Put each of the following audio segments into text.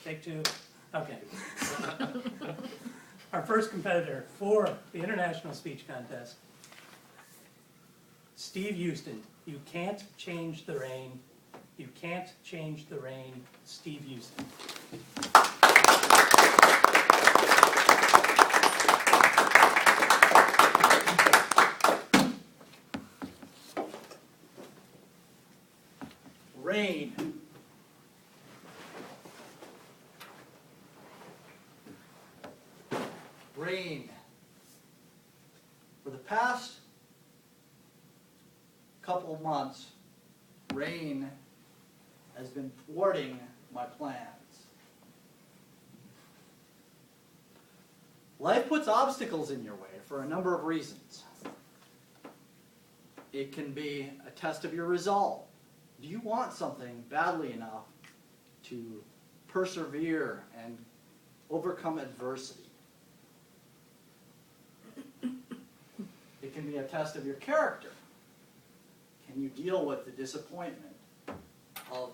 Take two. Okay. Our first competitor for the International Speech Contest, Steve Yousten. You can't change the rain. You can't change the rain. Steve Yousten. Rain. Rain. For the past couple of months, rain has been thwarting my plans. Life puts obstacles in your way for a number of reasons. It can be a test of your resolve. Do you want something badly enough to persevere and overcome adversity? It can be a test of your character. Can you deal with the disappointment of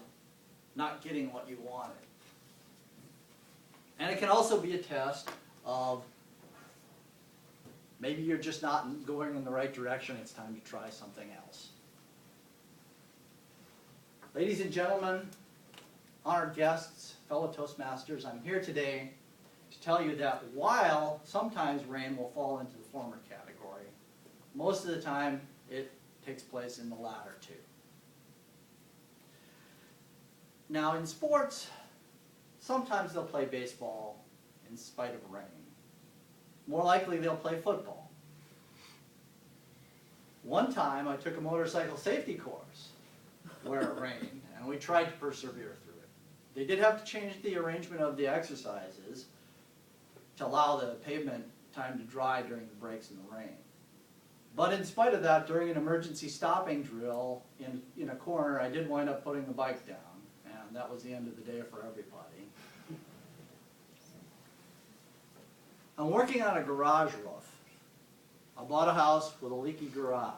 not getting what you wanted? And it can also be a test of maybe you're just not going in the right direction. It's time to try something else. Ladies and gentlemen, honored guests, fellow Toastmasters, I'm here today to tell you that while sometimes rain will fall into the former category, most of the time it takes place in the latter two. Now in sports, sometimes they'll play baseball in spite of rain. More likely they'll play football. One time I took a motorcycle safety course where it rained, and we tried to persevere through it. They did have to change the arrangement of the exercises to allow the pavement time to dry during the breaks in the rain. But in spite of that, during an emergency stopping drill in a corner, I did wind up putting the bike down, and that was the end of the day for everybody. I'm working on a garage roof. I bought a house with a leaky garage.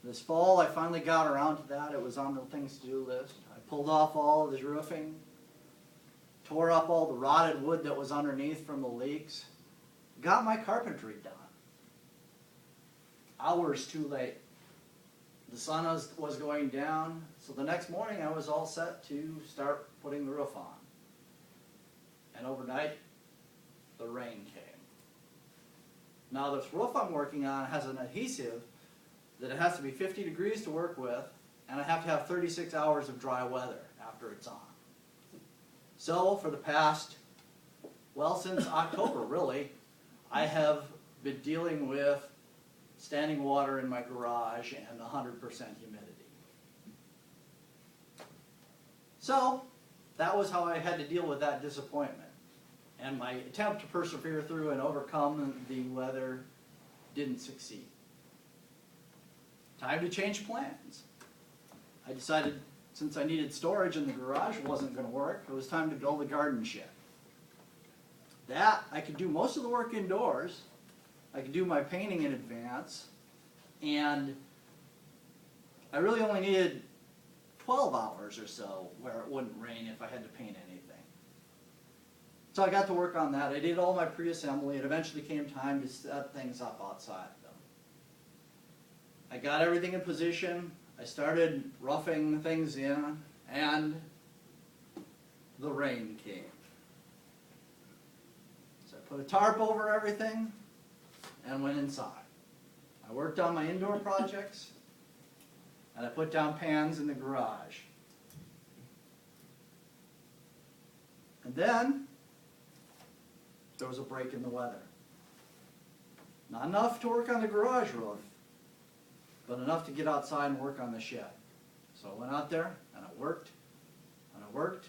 This fall, I finally got around to that. It was on the things to do list. I pulled off all of the roofing, tore up all the rotted wood that was underneath from the leaks, got my carpentry done. Hours too late. The sun was going down, so the next morning I was all set to start putting the roof on. And overnight, the rain came. Now this roof I'm working on has an adhesive that it has to be 50 degrees to work with, and I have to have 36 hours of dry weather after it's on. So for the past, well, since October really, I have been dealing with standing water in my garage and 100% humidity. So that was how I had to deal with that disappointment. And my attempt to persevere through and overcome the weather didn't succeed. Time to change plans. I decided since I needed storage and the garage wasn't going to work, it was time to build a garden shed. That, I could do most of the work indoors. I could do my painting in advance. And I really only needed 12 hours or so where it wouldn't rain if I had to paint anything. So I got to work on that. I did all my pre-assembly. It eventually came time to set things up outside them. I got everything in position. I started roughing things in, and the rain came. So I put a tarp over everything and went inside. I worked on my indoor projects, and I put down pans in the garage. And then there was a break in the weather. Not enough to work on the garage roof, but enough to get outside and work on the shed. So I went out there and I worked and I worked.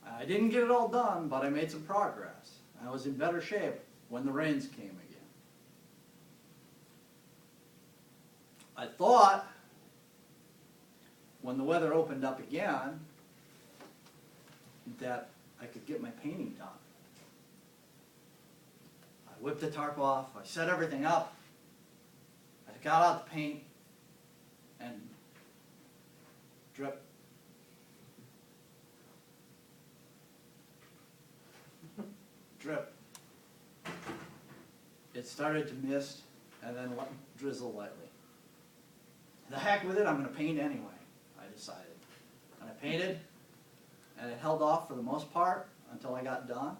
I didn't get it all done, but I made some progress. I was in better shape when the rains came again. I thought when the weather opened up again that I could get my painting done. I whipped the tarp off, I set everything up, I got out the paint, and drip, drip. It started to mist and then drizzle lightly. The heck with it, I'm going to paint anyway, I decided. And I painted, and it held off for the most part until I got done.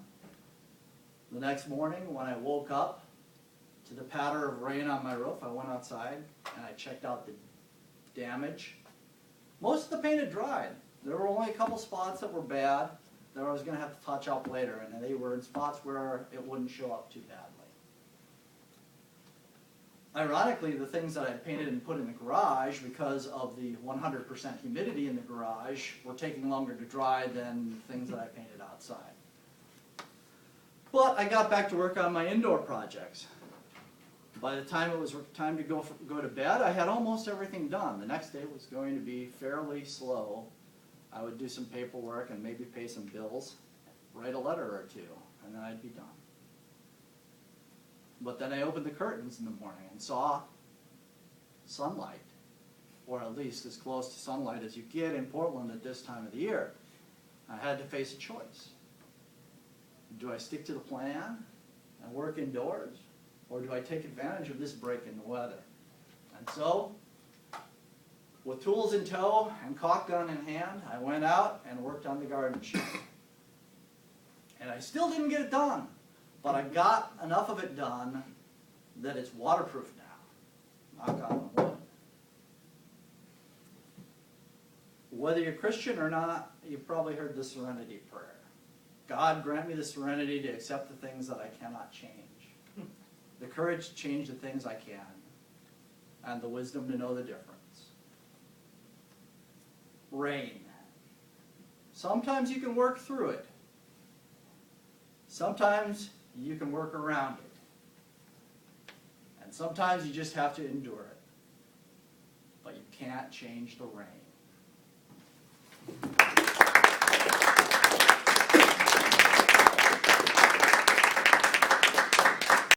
The next morning, when I woke up to the patter of rain on my roof, I went outside and I checked out the damage. Most of the paint had dried. There were only a couple spots that were bad that I was going to have to touch up later, and they were in spots where it wouldn't show up too badly. Ironically, the things that I painted and put in the garage, because of the 100% humidity in the garage, were taking longer to dry than things that I painted outside. But I got back to work on my indoor projects. By the time it was time to go to bed, I had almost everything done. The next day was going to be fairly slow. I would do some paperwork and maybe pay some bills, write a letter or two, and then I'd be done. But then I opened the curtains in the morning and saw sunlight, or at least as close to sunlight as you get in Portland at this time of the year. I had to face a choice. Do I stick to the plan and work indoors, or do I take advantage of this break in the weather? And so, with tools in tow and caulk gun in hand, I went out and worked on the garden shed. And I still didn't get it done, but I got enough of it done that it's waterproof now. Knock on wood. Whether you're Christian or not, you've probably heard the serenity prayer. God, grant me the serenity to accept the things that I cannot change, the courage to change the things I can, and the wisdom to know the difference. Rain. Sometimes you can work through it. Sometimes you can work around it. And sometimes you just have to endure it. But you can't change the rain.